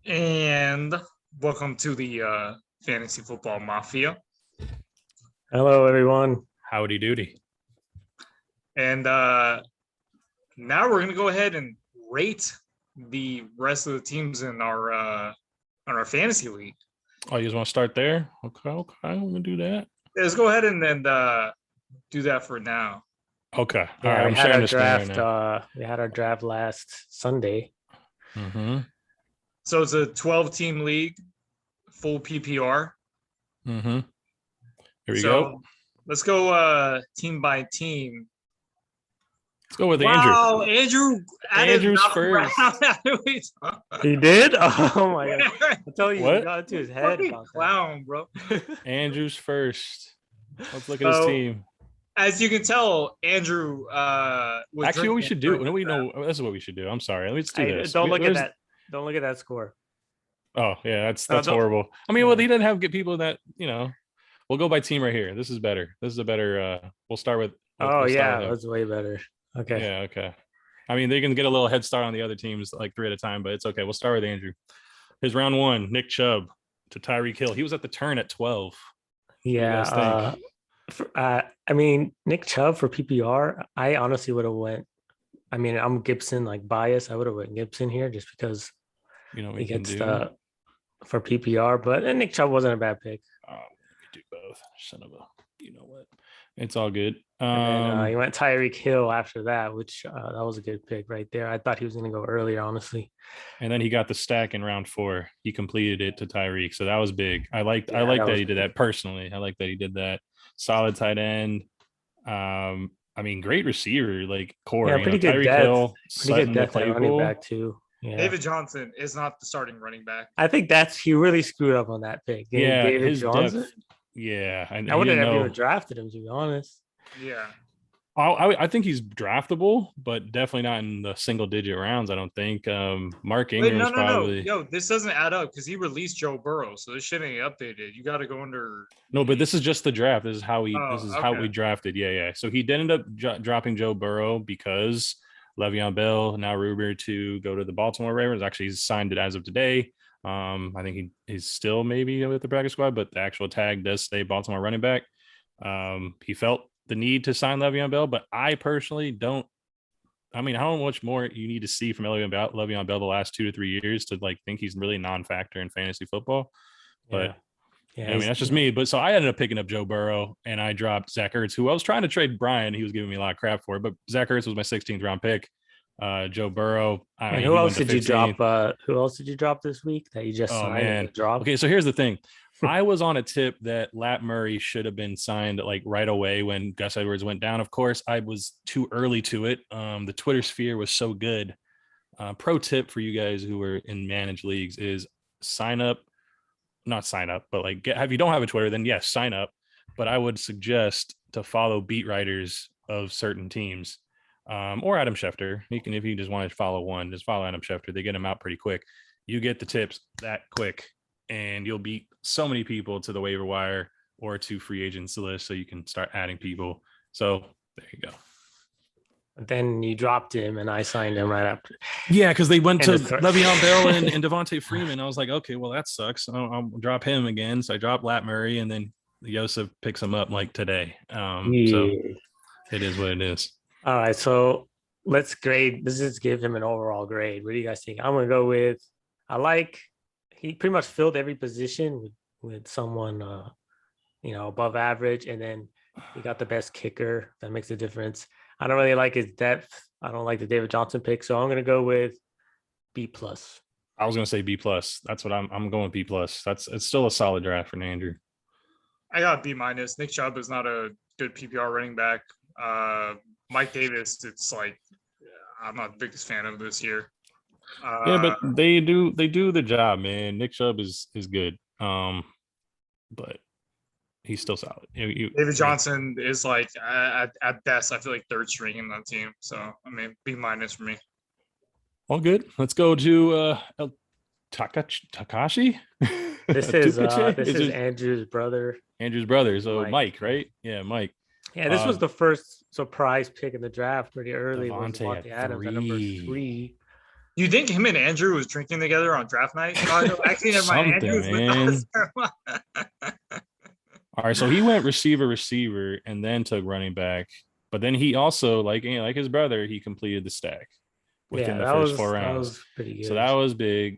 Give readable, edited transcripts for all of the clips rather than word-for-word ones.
And welcome to the Fantasy Football Mafia. Hello, everyone. Howdy doody. And now we're gonna go ahead and rate the rest of the teams in our fantasy league. Oh, you just want to start there? Okay, I'm gonna do that. Yeah, let's go ahead and do that for now. Okay. Yeah, All right, we had our draft. We had our draft last Sunday. Mm-hmm. So it's a 12-team league, full PPR. Mm-hmm. Here we go. Let's go team by team. Let's go with Andrew. Wow, Andrew's first. He did? Oh my god! I tell you, What? he got into his head. Fucking clown, bro. Andrew's first. Let's look at his team. As you can tell, Andrew actually what we should do. We know this is what we should do. I'm sorry. Let's do this. Don't look at that. Don't look at that score. Oh yeah, that's horrible. I mean, well, he didn't have good people that we'll go by team right here. This is better. This is a better we'll start with that's way better. Okay. Yeah, okay. I mean, they can get a little head start on the other teams like 3 at a time, but it's okay. We'll start with Andrew. His round 1, Nick Chubb to Tyreek Hill. He was at the turn at 12. Yeah. I mean, Nick Chubb for PPR, I honestly would have went. I mean, I'm Gibson like biased. I would have went Gibson here just because he gets for PPR. But Nick Chubb wasn't a bad pick. We do both. Son of a, you know what? It's all good. And then, he went Tyreek Hill after that, which that was a good pick right there. I thought he was going to go earlier, honestly. And then he got the stack in round 4. He completed it to Tyreek, so that was big. I like that he did that personally. I like that he did that. Solid tight end. I mean, great receiver like Corey. Yeah, pretty good depth. Pretty good depth at running back too. Yeah. David Johnson is not the starting running back. I think he really screwed up on that pick. Yeah, David Johnson. Depth. Yeah, I wouldn't have even drafted him, to be honest. Yeah. I think he's draftable, but definitely not in the single-digit rounds. I don't think. Mark Ingram's probably. No. Yo, this doesn't add up because he released Joe Burrow, so this shit ain't updated. You got to go under. No, but this is just the draft. This is how how we drafted. Yeah. So he did end up dropping Joe Burrow because Le'Veon Bell, now rumored to go to the Baltimore Ravens. Actually, he's signed it as of today. I think he's still maybe with the practice squad, but the actual tag does say Baltimore running back. He felt the need to sign Le'Veon Bell, but I personally don't. I mean, how much more you need to see from Le'Veon Bell the last 2 to 3 years to think he's really non-factor in fantasy football. But I mean, that's just me. But so I ended up picking up Joe Burrow and I dropped Zach Ertz, who I was trying to trade Brian. He was giving me a lot of crap for it, but Zach Ertz was my 16th round pick. Joe Burrow. Who else did you drop? Who else did you drop this week that you just signed and dropped? Okay, so here's the thing. I was on a tip that Lat Murray should have been signed right away when Gus Edwards went down. Of course, I was too early to it. The Twitter sphere was so good. Pro tip for you guys who are in managed leagues is not sign up, but if you don't have a Twitter, then yes, sign up. But I would suggest to follow beat writers of certain teams. Or Adam Schefter. If you just want to follow one, just follow Adam Schefter. They get him out pretty quick. You get the tips that quick, and you'll beat so many people to the waiver wire or to free agents list, so you can start adding people. So there you go. Then you dropped him, and I signed him right after. Yeah, because they went to Le'Veon Bell and Devontae Freeman. I was like, okay, well that sucks. I'll drop him again. So I dropped Lat Murray, and then Yosef picks him up today. So it is what it is. All right, so let's grade. Let's just give him an overall grade. What do you guys think? I'm gonna go with. He pretty much filled every position with someone, above average, and then he got the best kicker. That makes a difference. I don't really like his depth. I don't like the David Johnson pick, so I'm gonna go with B+. I was gonna say B+. That's what I'm going B+. It's still a solid draft for Andrew. I got B-. Nick Chubb is not a good PPR running back. Mike Davis, it's I'm not the biggest fan of this year. Yeah, but they do the job, man. Nick Chubb is good, but he's still solid. David Johnson is at best, I feel like third string in that team. So I mean, B- for me. All good. Let's go to Takashi. This is Andrew's brother. Andrew's brother. So Mike, right? Yeah, Mike. Yeah, this was the first surprise pick in the draft pretty early. Davante Adams at number 3. You think him and Andrew was drinking together on draft night? Oh, no, actually, never mind. Something, Andrew was with man. us. All right, so he went receiver, and then took running back. But then he also, like his brother, he completed the stack within the first 4 that rounds. was pretty good. So that was big.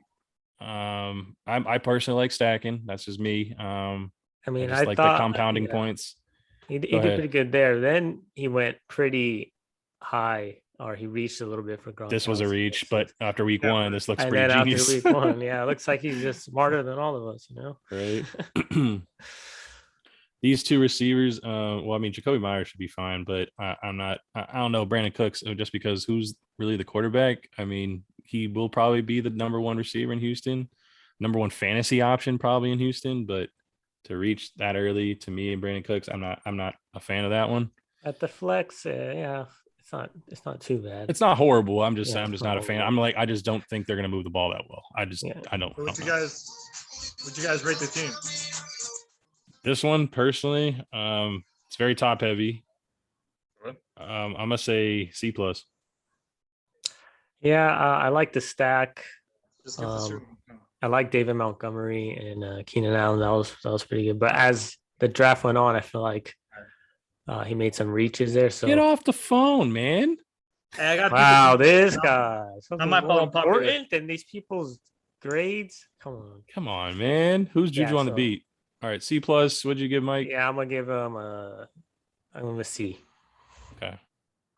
I personally like stacking. That's just me. I mean, I just like the compounding yeah, points. he did pretty good there. Then he went pretty high, or he reached a little bit for Gronkowski. This was a reach, but after week one, this looks pretty genius. After week one, yeah, it looks like he's just smarter than all of us, you know? Right. These two receivers, well, I mean, Jacoby Myers should be fine, but I don't know, Brandon Cooks, just because who's really the quarterback? I mean, he will probably be the number one receiver in Houston, number one fantasy option probably in Houston, but to reach that early to me and Brandon Cooks, I'm not a fan of that one. At the flex, yeah, it's not too bad. It's not horrible. I'm just not a fan. I'm like, I just don't think they're gonna move the ball that well. I don't. Would you guys rate the team? This one personally, it's very top heavy. I'm gonna say C+. Yeah, I like the stack. I like David Montgomery and Keenan Allen. That was pretty good. But as the draft went on, I feel like he made some reaches there. So get off the phone, man. Hey, wow, this guy. I'm not more important than these people's grades. Come on, man. Who's Juju on the beat? All right, C+. What'd you give Mike? Yeah, I'm gonna give him I'm gonna C. Okay.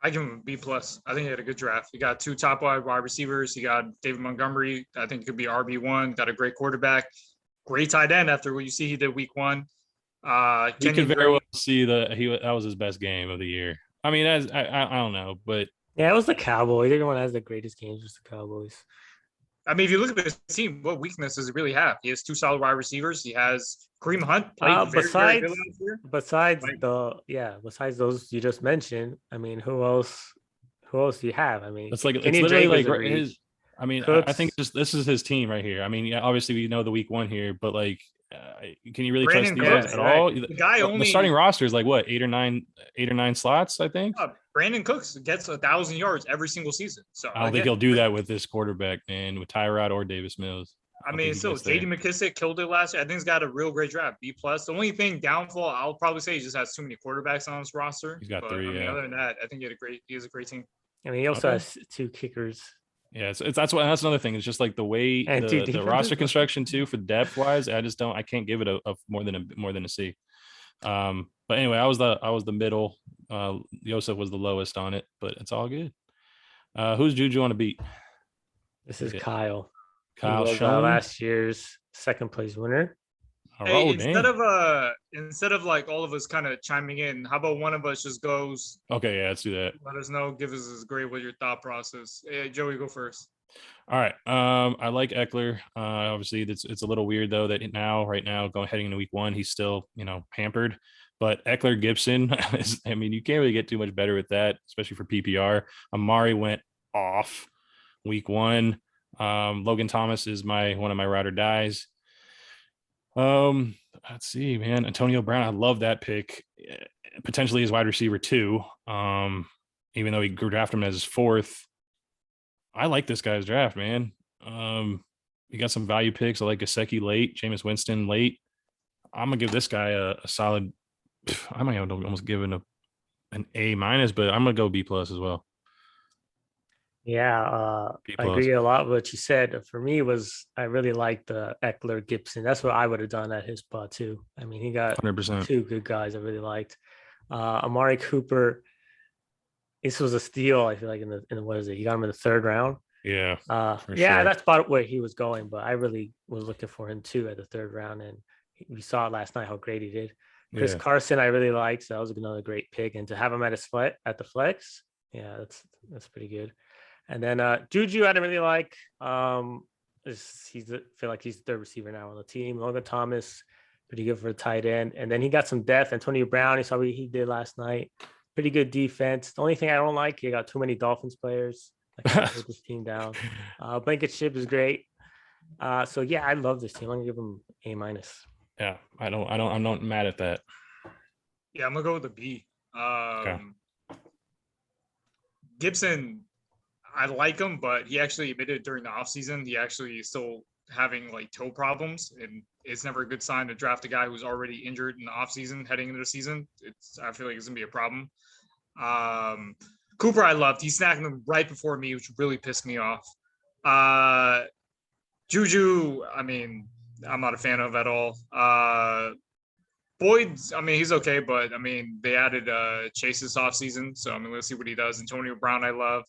I give him B+. I think he had a good draft. He got 2 top wide receivers. He got David Montgomery. I think it could be RB1. Got a great quarterback. Great tight end after what you see he did week 1. You can very well see that was his best game of the year. I mean, I don't know, but yeah, it was the Cowboys. Everyone has the greatest games, just the Cowboys. I mean, if you look at this team, what weakness does it really have? He has 2 solid wide receivers. He has Kareem Hunt. Besides those you just mentioned, I mean, who else do you have? I mean, it's literally like his. I mean, I think this is his team right here. I mean, yeah, obviously we know the week 1 here, but like, can you really trust these guys at all? The guy the starting roster is like what 8 or 9 slots, I think. Brandon Cooks gets 1,000 yards every single season. So I don't think he'll do that with this quarterback, man, with Tyrod or Davis Mills. I mean, still, J.D. McKissick killed it last year. I think he's got a real great draft, B+. The only thing downfall, I'll probably say, he just has too many quarterbacks on his roster. He's got 3. I mean, other than that, I think he has a great team. I mean, he also has 2 kickers. Yeah, that's another thing. It's just like the way the roster construction too for depth wise. I can't give it a more than a C. But anyway, I was the middle. Joseph was the lowest on it, but it's all good. Who's Juju on the beat? This is Kyle. Kyle Schoen, last year's second place winner. Hey, instead of like all of us kind of chiming in, how about one of us just goes? Okay, yeah, let's do that. Let us know. Give us his grade. What your thought process? Hey, Joey, go first. All right. I like Eckler. Obviously, it's a little weird though that right now, heading into week 1, he's still hampered. But Eckler Gibson, I mean, you can't really get too much better with that, especially for PPR. Amari went off week 1. Logan Thomas is one of my ride or dies. Let's see, man. Antonio Brown, I love that pick. Potentially his wide receiver too. Even though he drafted him as his 4th. I like this guy's draft, man. You got some value picks. I like Gesicki late, Jameis Winston late. I'm gonna give this guy a solid. I might almost give it an A-, but I'm gonna go B+ as well. Yeah, I agree a lot with what you said. For me, I really liked the Eckler Gibson. That's what I would have done at his spot too. I mean, he got 100%. 2 good guys I really liked. Amari Cooper. This was a steal. I feel like in the what is it? You got him in the 3rd round. Yeah. Sure. That's about where he was going. But I really was looking for him too at the 3rd round, and we saw last night how great he did. Chris Carson, I really liked. So that was another great pick, and to have him at the flex, yeah, that's pretty good. And then Juju, I didn't really like. Feel like he's the 3rd receiver now on the team. Logan Thomas, pretty good for a tight end. And then he got some depth. Antonio Brown, you saw what he did last night. Pretty good defense. The only thing I don't like, he got too many Dolphins players. I can't put this team down. Blankenship is great. So yeah, I love this team. I'm gonna give him A-. Yeah, I'm not mad at that. Yeah, I'm gonna go with a B. Okay. Gibson, I like him, but he actually admitted during the offseason he actually is still having like toe problems, and it's never a good sign to draft a guy who's already injured in the offseason heading into the season. I feel like it's gonna be a problem. Cooper, I loved. He snagged him right before me, which really pissed me off. Juju, I mean, I'm not a fan of at all. Boyd, I mean, he's okay, but I mean, they added Chase this offseason, so I mean, let's see what he does. Antonio Brown, I love.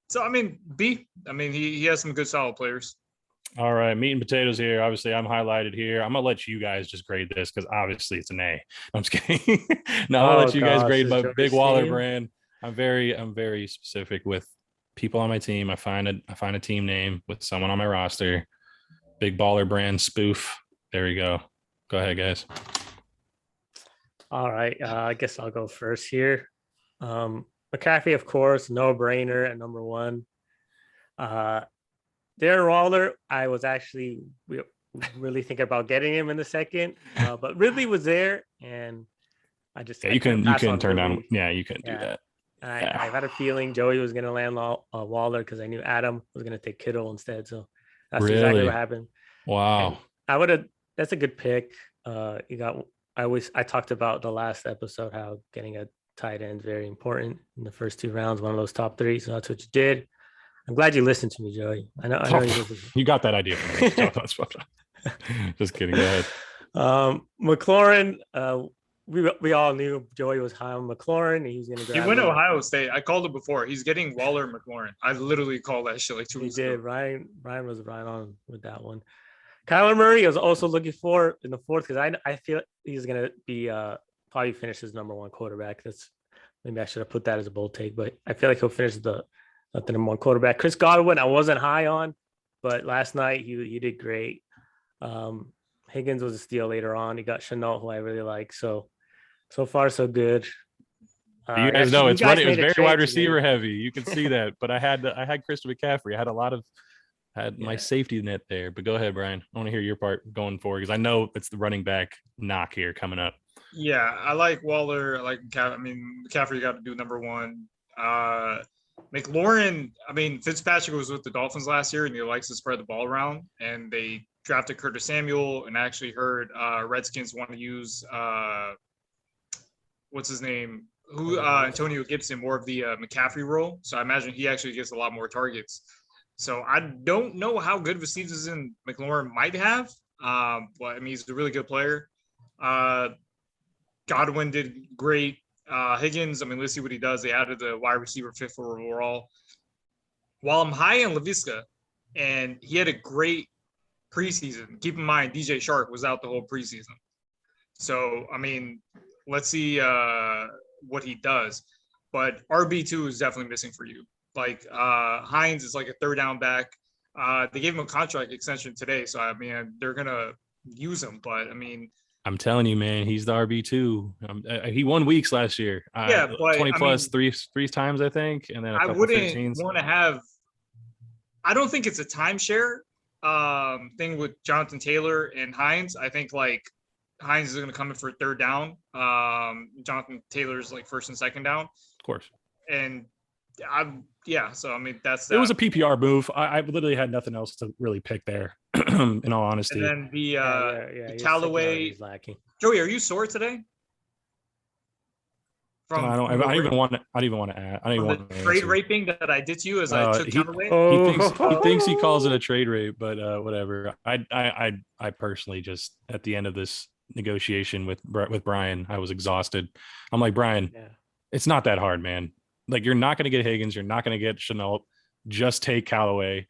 So I mean, B. I mean, he has some good solid players. All right, meat and potatoes here. Obviously, I'm highlighted here. I'm gonna let you guys just grade this because obviously it's an A. I'm just kidding. No, I'll let you guys grade my Big Waller brand. I'm very specific with people on my team. I find a team name with someone on my roster. Big Baller brand spoof. There we go. Go ahead, guys. All right, I guess I'll go first here. McCaffrey, of course, no brainer at number one. Darren Waller, I was actually really thinking about getting him in the second, but Ridley was there, and I just you can turn down. Yeah, you can do that. I had a feeling Joey was going to land Waller because I knew Adam was going to take Kittle instead. So that's exactly what happened. Wow. And that's a good pick. I talked about the last episode how getting a tight end is very important in the first 2 rounds, one of those top 3. So that's what you did. I'm glad you listened to me, Joey. I know you got that idea from me. Just kidding. Go ahead. McLaurin, we all knew Joey was high on McLaurin. He was going to grab. He went to Ohio State. I called it before. He's getting Waller McLaurin. I literally called that shit like 2 weeks ago. Ryan was right on with that one. Kyler Murray, I was also looking for in the 4th because I feel he's going to be probably finish as number 1 quarterback. Maybe I should have put that as a bold take, but I feel like he'll finish the number 1 quarterback. Chris Godwin, I wasn't high on, but last night he did great. Higgins was a steal later on. He got Chenault, who I really like. So far so good. You guys know it was very wide receiver heavy. You can see that, but I had Christian McCaffrey. I had my safety net there. But go ahead, Brian. I want to hear your part going forward because I know it's the running back knock here coming up. Yeah, I like Waller. I like McCaffrey. I mean, McCaffrey got to do number 1. McLaurin, I mean, Fitzpatrick was with the Dolphins last year, and he likes to spread the ball around. And they drafted Curtis Samuel, and I actually heard Redskins want to use what's his name? Antonio Gibson, more of the McCaffrey role. So I imagine he actually gets a lot more targets. So I don't know how good of a season McLaurin might have, but I mean, he's a really good player. Godwin did great. Higgins, I mean, let's see what he does. They added the wide receiver 5th overall. While I'm high on Laviska, and he had a great preseason. Keep in mind, DJ Shark was out the whole preseason. So, I mean, let's see what he does. But RB2 is definitely missing for you. Like Hines is like a 3rd down back. They gave him a contract extension today. So, I mean, they're going to use him. But, I mean, I'm telling you, man, he's the RB2. He won weeks last year. Yeah, but 20 plus, I mean, three times, I think. And then I wouldn't want to have – I don't think it's a timeshare thing with Jonathan Taylor and Hines. I think, like, Hines is going to come in for 3rd down. Jonathan Taylor's, like, 1st and 2nd down. Of course. And so, I mean, that's that. It was a PPR move. I literally had nothing else to really pick there, in all honesty. And then the Callaway. Joey, are you sore today? I don't even want to add. I don't even want to trade raping that I did to you as I took Callaway. He thinks he calls it a trade rape, but whatever. I personally just at the end of this negotiation with Brian, I was exhausted. I'm like, Brian, it's not that hard, man. Like, you're not going to get Higgins. You're not going to get Chenault. Just take Callaway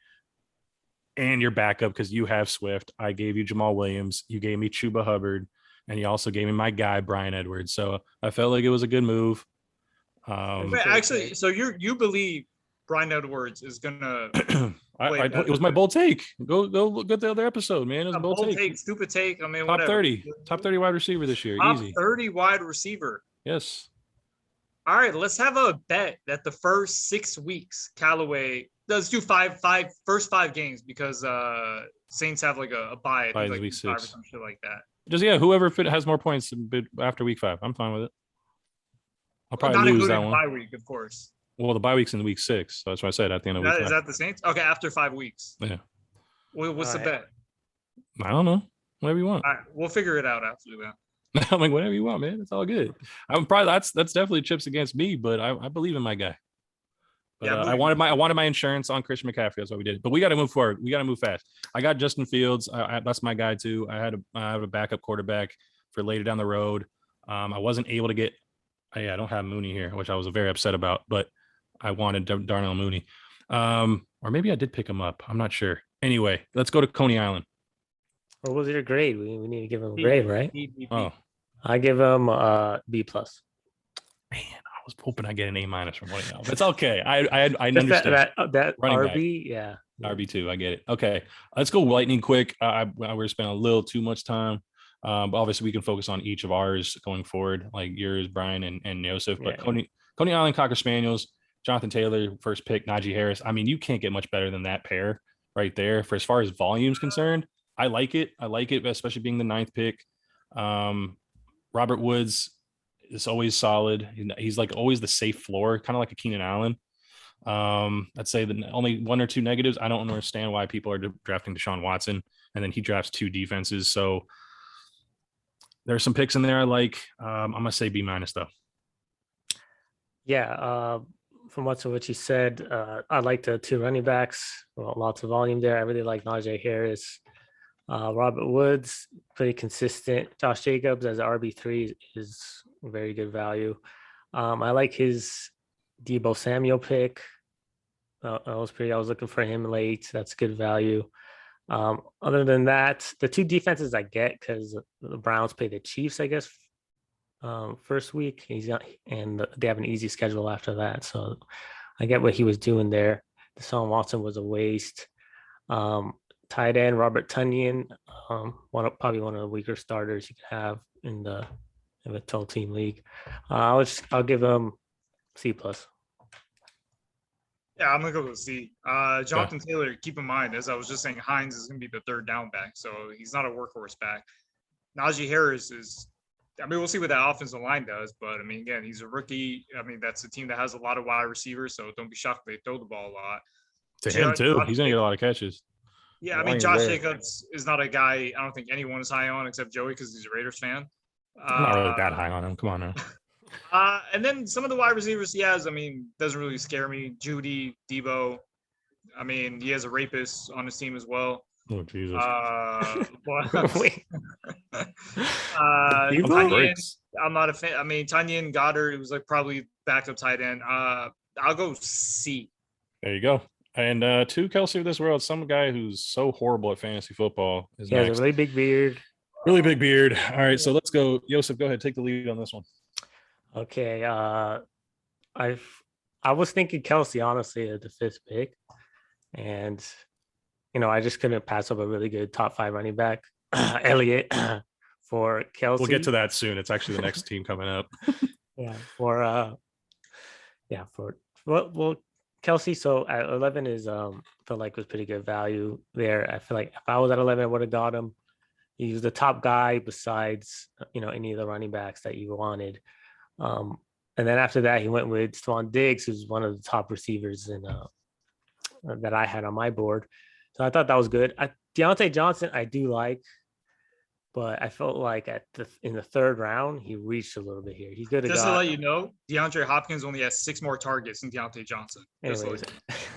and your backup because you have Swift. I gave you Jamal Williams. You gave me Chuba Hubbard. And you also gave me my guy, Brian Edwards. So I felt like it was a good move. Actually, so you believe Brian Edwards is going to it was my bold take. Go look at the other episode, man. It was a bold take. Stupid take. I mean, top whatever. 30 wide receiver this year. Top Easy. 30 wide receiver. Yes. All right, let's have a bet that the first 6 weeks, Callaway, let's do first 5 games because Saints have like a bye. By like week 6 or some shit like that. Just whoever has more points after week 5. I'm fine with it. I'll probably lose that one. Bye week, of course. Well, the bye week's in week 6. So that's what I said at the end of week 5. Is that the Saints? Okay, after 5 weeks. Yeah. What's the bet? I don't know. Whatever you want. All right, we'll figure it out after that. I'm like, whatever you want, man. It's all good. I'm probably that's definitely chips against me, but I believe in my guy. But yeah, I wanted my insurance on Christian McCaffrey. That's what we did. But we got to move forward. We got to move fast. I got Justin Fields. That's my guy too. I have a backup quarterback for later down the road. I wasn't able to get. I don't have Mooney here, which I was very upset about. But I wanted Darnell Mooney, or maybe I did pick him up. I'm not sure. Anyway, let's go to Coney Island. What was your grade? We need to give him a grade, right? Oh, I give him B+. Man, I was hoping I get an A- from one of y'all. It's okay. I understand that RB, back. RB2. I get it. Okay, let's go lightning quick. We're spending a little too much time. But obviously we can focus on each of ours going forward, like yours, Brian and Joseph. But Coney Island Cocker Spaniels, Jonathan Taylor, first pick, Najee Harris. I mean, you can't get much better than that pair right there. For as far as volume is concerned, I like it, especially being the 9th pick. Robert Woods is always solid. He's like always the safe floor, kind of like a Keenan Allen. I'd say the only 1 or 2 negatives. I don't understand why people are drafting Deshaun Watson and then he drafts 2 defenses. So there's some picks in there I like. I'm gonna say B- though. Yeah, from what you said, I like the 2 running backs. Well, lots of volume there. I really like Najee Harris. Robert Woods, pretty consistent. Josh Jacobs as RB3 is very good value. I like his Deebo Samuel pick. I was looking for him late. That's good value. Other than that, the 2 defenses I get because the Browns play the Chiefs, I guess, first week. And they have an easy schedule after that. So I get what he was doing there. Deshaun Watson was a waste. Tight end Robert Tonyan, probably one of the weaker starters you can have in the 12-team league. I'll give him C+. Yeah, I'm gonna go with C. Jonathan Taylor, keep in mind, as I was just saying, Hines is gonna be the 3rd down back, so he's not a workhorse back. Najee Harris is. I mean, we'll see what that offensive line does, but I mean, again, he's a rookie. I mean, that's a team that has a lot of wide receivers, so don't be shocked if they throw the ball a lot. To him too, he's gonna get a lot of catches. Yeah, I mean, Josh Jacobs is not a guy I don't think anyone is high on except Joey because he's a Raiders fan. I'm not really that high on him. Come on now. And then some of the wide receivers he has, I mean, doesn't really scare me. Judy, Deebo. I mean, he has a rapist on his team as well. Oh, Jesus. I'm not a fan. I mean, Tonyan Goddard, it was like probably backup tight end. I'll go C. There you go. And to Kelsey of this world, some guy who's so horrible at fantasy football is he has a really big beard. Really big beard. All right, so let's go. Joseph, go ahead. Take the lead on this one. Okay. I was thinking Kelsey, honestly, at the 5th pick. And, I just couldn't pass up a really good top 5 running back, Elliott, for Kelsey. We'll get to that soon. It's actually the next team coming up. Well, Kelsey, so at 11 is felt like was pretty good value there. I feel like if I was at 11, I would have got him. He was the top guy besides any of the running backs that you wanted. And then after that, he went with Stephon Diggs, who's one of the top receivers that I had on my board. So I thought that was good. Deontay Johnson, I do like, but I felt like in the 3rd round, he reached a little bit here. He could have just to let you know, DeAndre Hopkins only has 6 more targets than Deontay Johnson. Anyways.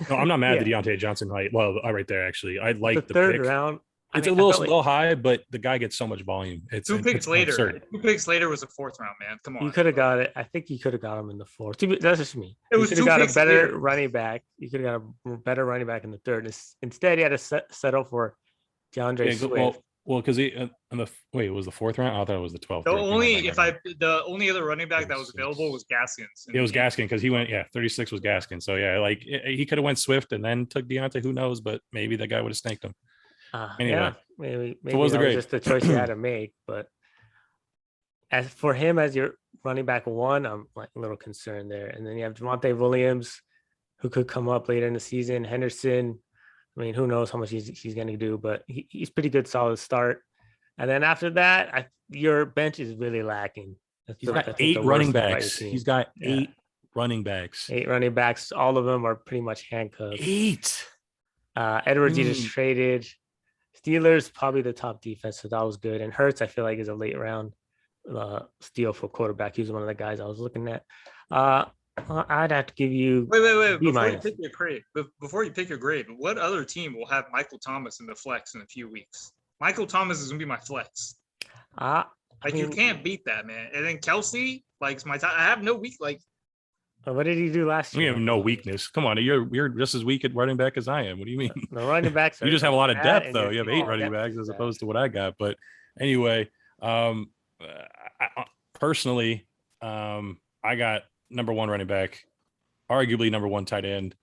No, I'm not mad at the Deontay Johnson height. Well, right there, actually. I like the 3rd pick. round. It's a little high, but the guy gets so much volume. It's 2 picks later. Absurd. 2 picks later was a 4th round, man. Come on. You could have got it. I think you could have got him in the 4th. That's just me. It was 2 got picks a better later. running back. You could have got a better running back in the 3rd. Instead, he had to settle for DeAndre Swift. Well, because it was the 4th round. I thought it was the 12th. The only other running back that was available was Gaskins. It was Gaskin because he went 36 was Gaskin. So he could have went Swift and then took Deontay. Who knows? But maybe that guy would have snaked him. Anyway, maybe so what was the grade? Just the choice you had to make. But as for him as your running back 1, I'm like a little concerned there. And then you have Javonte Williams, who could come up later in the season. Henderson. I mean, who knows how much he's going to do, but he's pretty good, solid start. And then after that, your bench is really lacking. He's got 8 running backs. He's got 8 running backs. 8 running backs. All of them are pretty much handcuffed. 8. Edwards, you just traded. Steelers, probably the top defense, so that was good. And Hurts, I feel like, is a late round steal for quarterback. He was one of the guys I was looking at. I'd have to give you wait. B Before you minus. pick your grade, what other team will have Michael Thomas in the flex in a few weeks? Michael Thomas is gonna be my flex. You can't beat that, man. And then Kelsey, like my top. I have no week. Like, what did he do last year? You have no weakness. Come on, you're just as weak at running back as I am. What do you mean? The running backs. You just have a lot of depth, though. You have 8 running backs as opposed to what I got. But anyway, personally, I got number 1 running back, arguably number 1 tight end.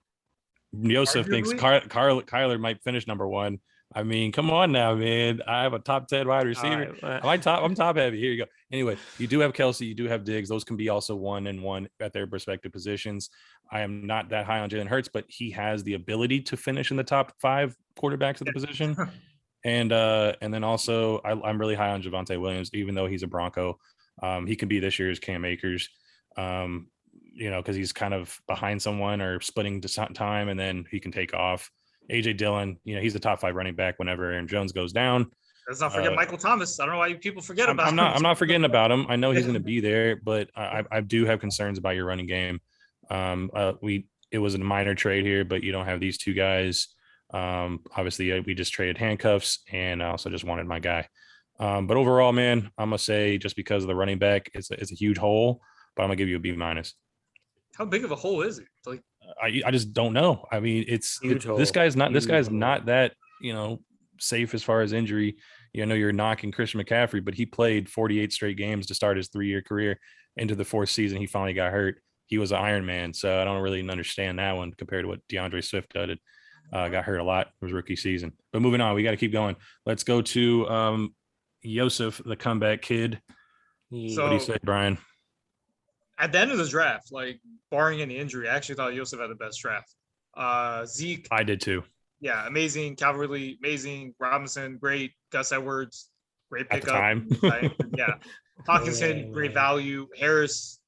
Yosef thinks Kyler might finish number 1. I mean, come on now, man. I have a top 10 wide receiver. I'm top heavy. Here you go. Anyway, you do have Kelsey, you do have Diggs. Those can be also 1 and 1 at their respective positions. I am not that high on Jalen Hurts, but he has the ability to finish in the top 5 quarterbacks at the position. And then also I'm really high on Javonte Williams, even though he's a Bronco. He can be this year's Cam Akers, because he's kind of behind someone or splitting time, and then he can take off. AJ Dillon, he's the top 5 running back whenever Aaron Jones goes down. Let's not forget Michael Thomas. I don't know why people forget about him. I'm not forgetting about him. I know he's going to be there, but I do have concerns about your running game. It was a minor trade here, but you don't have these 2 guys. Obviously, we just traded handcuffs, and I also just wanted my guy. But overall, man, I'm gonna say just because of the running back, it's a huge hole. But I'm gonna give you a B minus. How big of a hole is it? Like, I just don't know. I mean, this guy's not that safe as far as injury. You're knocking Christian McCaffrey, but he played 48 straight games to start his 3-year career. Into the 4th season, he finally got hurt. He was an Iron Man, so I don't really understand that one compared to what DeAndre Swift did. Got hurt a lot in his rookie season. But moving on, we got to keep going. Let's go to Yosef, the comeback kid. So, what do you say, Brian? At the end of the draft, like barring any injury, I actually thought Yosef had the best draft. Zeke. I did too. Yeah, amazing. Calvert-Lewin, amazing. Robinson, great. Gus Edwards, great pickup. At the time. Yeah. Hawkinson, great value. Harris,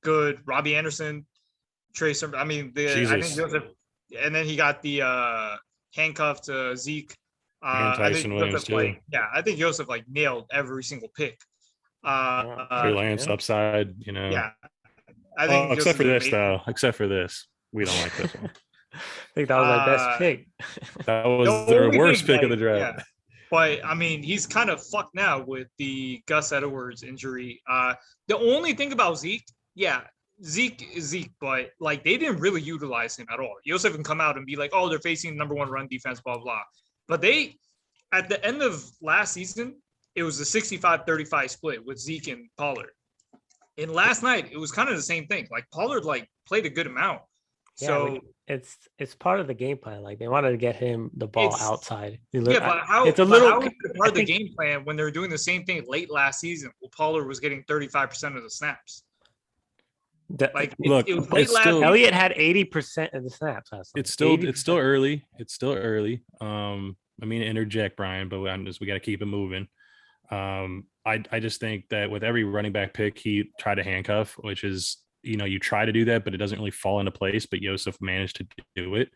good. Robbie Anderson, Trey Sermon. I mean, I think Joseph, and then he got the handcuff to Zeke. And Tyson Williams too. I think Joseph nailed every single pick. Freelance upside, Yeah. I think except for this, though. Except for this. We don't like this one. I think that was my best pick. That was the worst pick of the draft. Yeah. But I mean, he's kind of fucked now with the Gus Edwards injury. The only thing about Zeke, Zeke is Zeke, but they didn't really utilize him at all. Yosef can come out and be like, "Oh, they're facing number 1 run defense, blah blah." But they, at the end of last season, it was a 65-35 split with Zeke and Pollard. And last night, it was kind of the same thing. Pollard played a good amount. Yeah, so it's part of the game plan. They wanted to get him the ball outside. But how is it part of the game plan when they're doing the same thing late last season? Well, Pollard was getting 35% of the snaps. Elliott had 80% of the snaps. It's still early. It's still early. I mean to interject, Brian, but we got to keep it moving. I just think that with every running back pick, he tried to handcuff, which is, you try to do that, but it doesn't really fall into place. But Yosef managed to do it.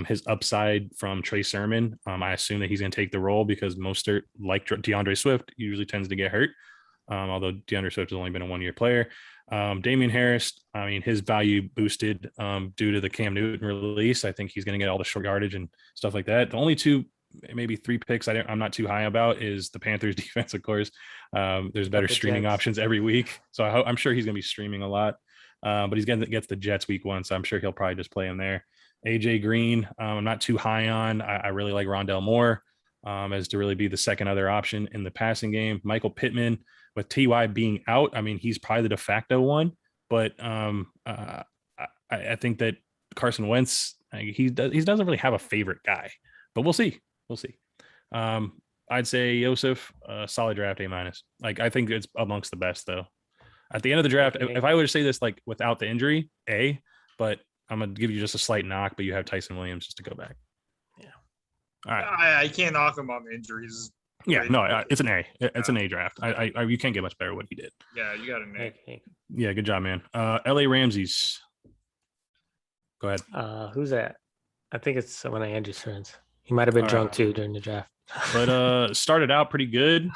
His upside from Trey Sermon, I assume that he's going to take the role because Mostert, like DeAndre Swift, usually tends to get hurt. Although DeAndre Swift has only been a 1-year player. Damian Harris, I mean, his value boosted due to the Cam Newton release. I think he's going to get all the short yardage and stuff like that. The only 2, maybe 3 picks I'm not too high about is the Panthers defense, of course. There's better streaming options every week. So I'm sure he's going to be streaming a lot. But he's gets the Jets week 1, so I'm sure he'll probably just play him there. AJ Green, I'm not too high on. I really like Rondell Moore as to really be the second other option in the passing game. Michael Pittman, with Ty being out, I mean, he's probably the de facto one. But I think that Carson Wentz, he doesn't really have a favorite guy. But we'll see. I'd say Yosef, solid draft A-. I think it's amongst the best, though. At the end of the draft, if I were to say this without the injury, A, but I'm gonna give you just a slight knock, but you have Tyson Williams just to go back. Yeah. All right. I can't knock him on the injuries. Yeah, Great. no, it's an A. It's an A draft. You can't get much better what he did. Yeah, you got an A. Okay. Yeah, good job, man. L.A. Ramses. Go ahead. Who's that? I think it's one of Andrew's friends. He might have been drunk too during the draft. But started out pretty good.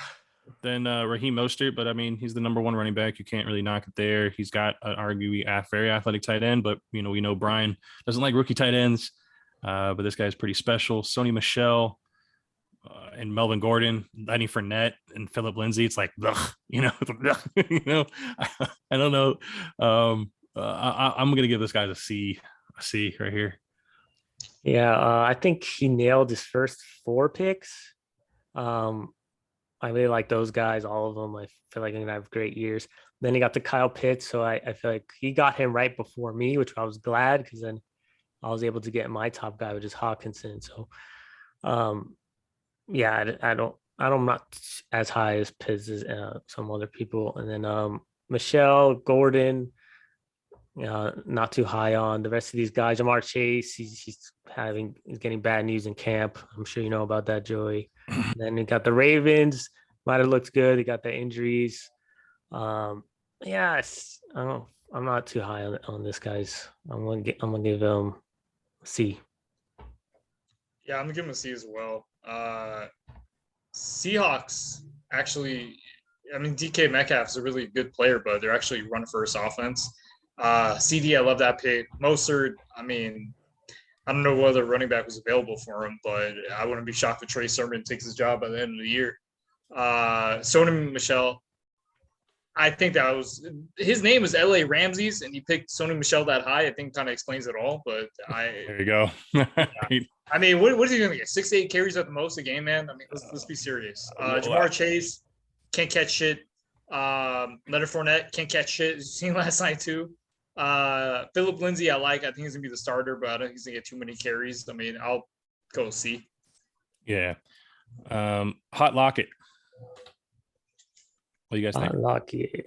Then Raheem Mostert, but I mean, he's the number one running back. You can't really knock it there. He's got an arguably very athletic tight end, but we know Brian doesn't like rookie tight ends. But this guy's pretty special. Sony Michel and Melvin Gordon, Lenny Fournette, and Philip Lindsay. It's like, ugh, I don't know. I'm gonna give this guy a C right here. Yeah, I think he nailed his first 4 picks. I really like those guys, all of them. I feel like they're gonna have great years. Then he got to Kyle Pitts, so I feel like he got him right before me, which I was glad because then I was able to get my top guy, which is Hawkinson. So, yeah, I'm not as high as Pitts as some other people. And then Michelle Gordon, not too high on. The rest of these guys. Jamar Chase, he's getting bad news in camp. I'm sure you know about that, Joey. And then you got the Ravens. Might have looked good. They got the injuries. Yes, I'm not too high on this guy's. I'm gonna give him a C. Yeah, I'm gonna give him a C as well. Seahawks actually, I mean, DK Metcalf's a really good player, but they're actually run first offense. CD, I love that pick. Mostert, I mean, I don't know whether running back was available for him, but I wouldn't be shocked if Trey Sermon takes his job by the end of the year. Sony Michel, I think that was his name was L.A. Ramses, and he picked Sony Michel that high. I think kind of explains it all. But there you go. I mean, what is he going to get? 6 to 8 carries at the most a game, man. I mean, let's be serious. Jamar Chase can't catch shit. Leonard Fournette can't catch shit. As you seen last night too. Philip Lindsay, I think he's gonna be the starter, but I don't think he's gonna get too many carries. I mean, I'll go C. Yeah. Hot Lockett. What do you guys think? Hot Lockett.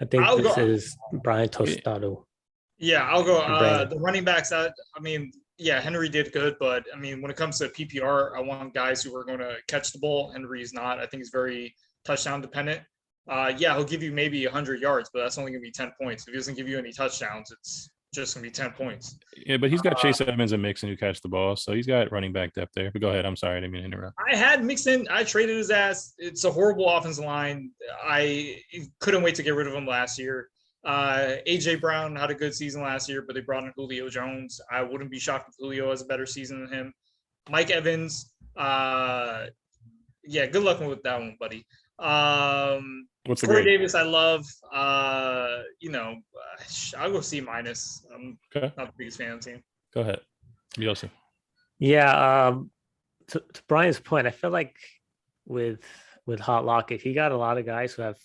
I think this is Brian Tostado. Yeah, I'll go. The running backs. I mean, yeah, Henry did good, but I mean, when it comes to PPR, I want guys who are going to catch the ball. Henry's not. I think he's very touchdown dependent. Yeah, he'll give you maybe 100 yards, but that's only going to be 10 points. If he doesn't give you any touchdowns, it's just going to be 10 points. Yeah, but he's got Chase Edmonds and Mixon who catch the ball, so he's got running back depth there. But go ahead. I'm sorry, I didn't mean to interrupt. I had Mixon. I traded his ass. It's a horrible offensive line. I couldn't wait to get rid of him last year. AJ Brown had a good season last year, but they brought in Julio Jones. I wouldn't be shocked if Julio has a better season than him. Mike Evans. Yeah, good luck with that one, buddy. What's the Corey grade? Davis? I love. I'll go C minus. I'm not the biggest fan of the team. Go ahead. Yossi. Yeah. To Brian's point, I feel like with Hot Lockett, he got a lot of guys who have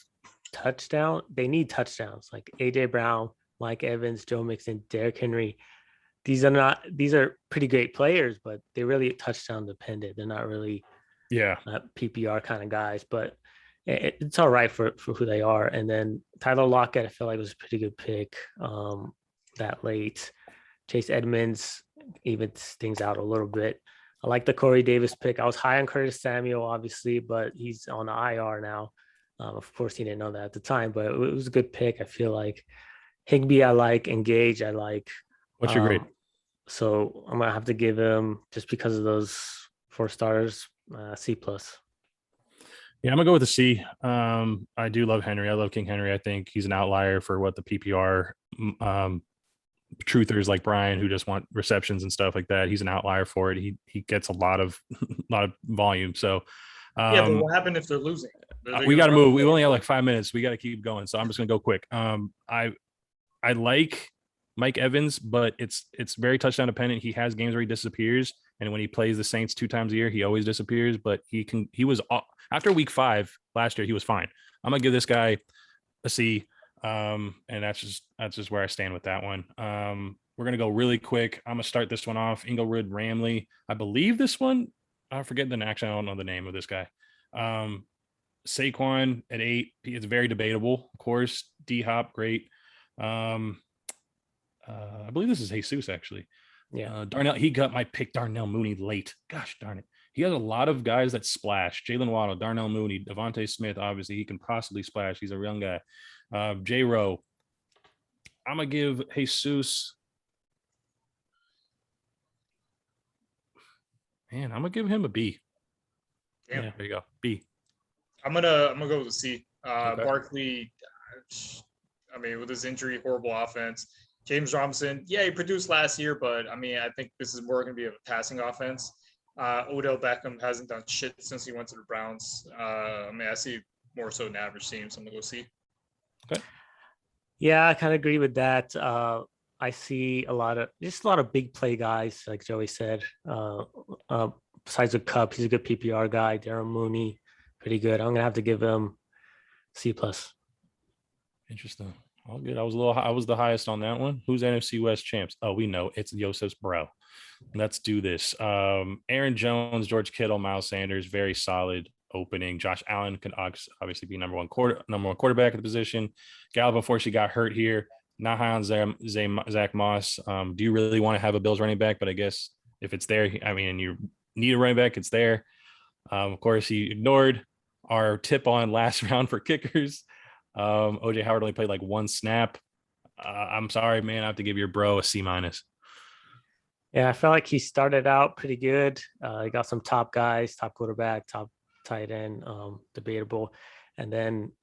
touchdown. They need touchdowns, like AJ Brown, Mike Evans, Joe Mixon, Derrick Henry. These are pretty great players, but they're really touchdown dependent. They're not really PPR kind of guys, but it's all right for who they are. And then Tyler Lockett, I feel like was a pretty good pick that late. Chase Edmonds evens things out a little bit. I like the Corey Davis pick. I was high on Curtis Samuel, obviously, but he's on the IR now. Of course, he didn't know that at the time, but it was a good pick. I feel like Higbee, I like. Engage, I like. What's your grade? So I'm gonna have to give him, just because of those 4 stars, C+. Yeah, I'm gonna go with a C. I do love Henry. I love King Henry. I think he's an outlier for what the PPR truthers like Brian, who just want receptions and stuff like that. He's an outlier for it. He gets a lot of volume. So yeah, but what happened if they're losing? We got to move. We only have like 5 minutes. We got to keep going. So I'm just gonna go quick. I like Mike Evans, but it's very touchdown dependent. He has games where he disappears, and when he plays the Saints 2 times a year, he always disappears. But he was after week 5 last year, he was fine. I'm gonna give this guy a C, and that's just where I stand with that one. We're gonna go really quick. I'm gonna start this one off. Inglewood Ramley. I believe this one. I forget the actually. I don't know the name of this guy. Saquon at 8. It's very debatable, of course. D Hop, great. I believe this is Jesus actually. Yeah. Darnell, he got my pick, Darnell Mooney, late. Gosh darn it. he has a lot of guys that splash. Jalen Waddle, Darnell Mooney, Devontae Smith. Obviously, he can possibly splash. He's a young guy. J. Rowe. I'm gonna give Jesus. Man, I'm gonna give him a B. Damn. Yeah, there you go. B. I'm gonna go with a C. Okay. Barkley, I mean, with his injury, horrible offense. James Robinson, yeah, he produced last year, but I mean, I think this is more going to be a passing offense. Odell Beckham hasn't done shit since he went to the Browns. I mean, I see more so an average team, so I'm gonna go C. Okay. Yeah, I kind of agree with that. I see a lot of big play guys, like Joey said. Besides the Cup, he's a good PPR guy. Darren Mooney, pretty good. I'm gonna have to give him C+. Interesting. All good. I was the highest on that one. Who's NFC West champs? Oh, we know it's Joseph's bro. Let's do this. Aaron Jones, George Kittle, Miles Sanders, very solid opening. Josh Allen can obviously be number one quarterback at the position. Gallup unfortunately got hurt here. Not high on Zach Moss. Do you really want to have a Bills running back? But I guess if it's there, I mean, and you need a running back, it's there. Of course, he ignored our tip on last round for kickers. OJ Howard only played like one snap. I'm sorry, man. I have to give your bro a C-. Yeah, I felt like he started out pretty good. He got some top guys, top quarterback, top tight end, debatable. And then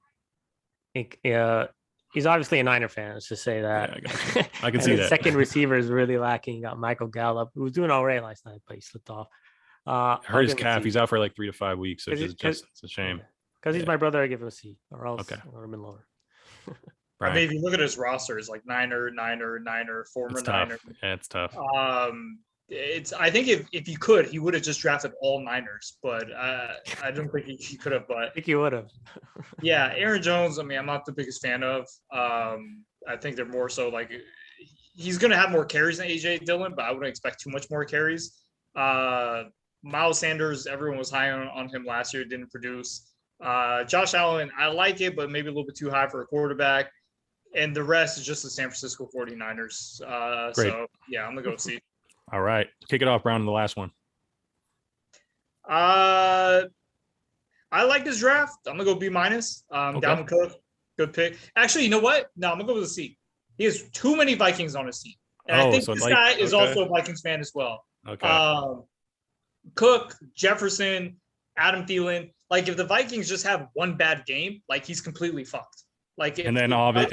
he's obviously a Niner fan, let's just say that. Yeah, I can see that. Second receiver is really lacking. You got Michael Gallup, who was doing all right last night, but he slipped off. Hurt his calf. He's out for like 3 to 5 weeks. So it's a shame. Because he's my brother, I give him a C, or else okay. I would have been lower. I mean, if you look at his roster, it's like Niner, former Niner. Yeah, it's tough. I think if he could, he would have just drafted all Niners, but I don't think he could have. But I think he would have. Yeah, Aaron Jones. I mean, I'm not the biggest fan of. I think they're more so like he's going to have more carries than AJ Dillon, but I wouldn't expect too much more carries. Miles Sanders, everyone was high on him last year, didn't produce. Josh Allen, I like it, but maybe a little bit too high for a quarterback. And the rest is just the San Francisco 49ers. So, yeah, I'm going to go C. All right. Kick it off, Brown, in the last one. I like this draft. I'm going to go B-. Dalvin Cook, good pick. Actually, you know what? No, I'm going to go with a C. He has too many Vikings on his team. And I think this guy is also a Vikings fan as well. Okay. Cook, Jefferson, Adam Thielen. Like, if the Vikings just have one bad game, like, he's completely fucked. Like, and then like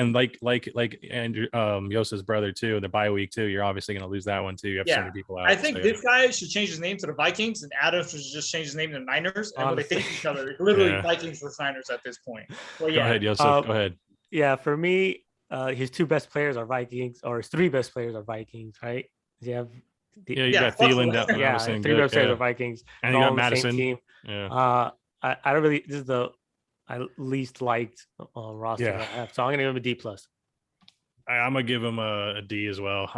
Andrew, Yosa's brother too, the bye week too. You're obviously going to lose that one too. You have so many people out. I think this guy should change his name to the Vikings, and Adams should just change his name to the Niners. And when they face each other, literally Vikings versus Niners at this point. Well, Go ahead, Yosef. Go ahead. Yeah, for me, his two best players are Vikings, or his three best players are Vikings, right? You have you got Thielen. Three best players are Vikings, and you got Madison. Team. Yeah. I don't really. This is the I least liked roster I have, so I'm gonna give him a D+. I'm gonna give him a D as well.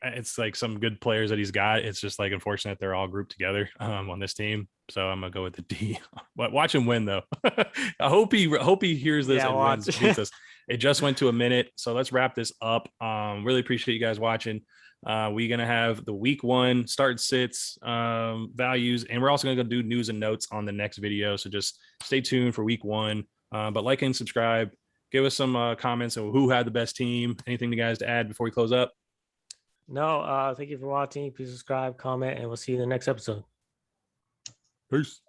It's like some good players that he's got. It's just like unfortunate they're all grouped together on this team. So I'm gonna go with the D. Watch him win though. I hope he hears this and wins. Beats It just went to a minute, so let's wrap this up. Really appreciate you guys watching. We're gonna have the week 1 start sits values, and we're also gonna go do news and notes on the next video. So just stay tuned for week 1. But like and subscribe. Give us some comments on who had the best team. Anything you guys to add before we close up? No, thank you for watching. Please subscribe, comment, and we'll see you in the next episode. Peace.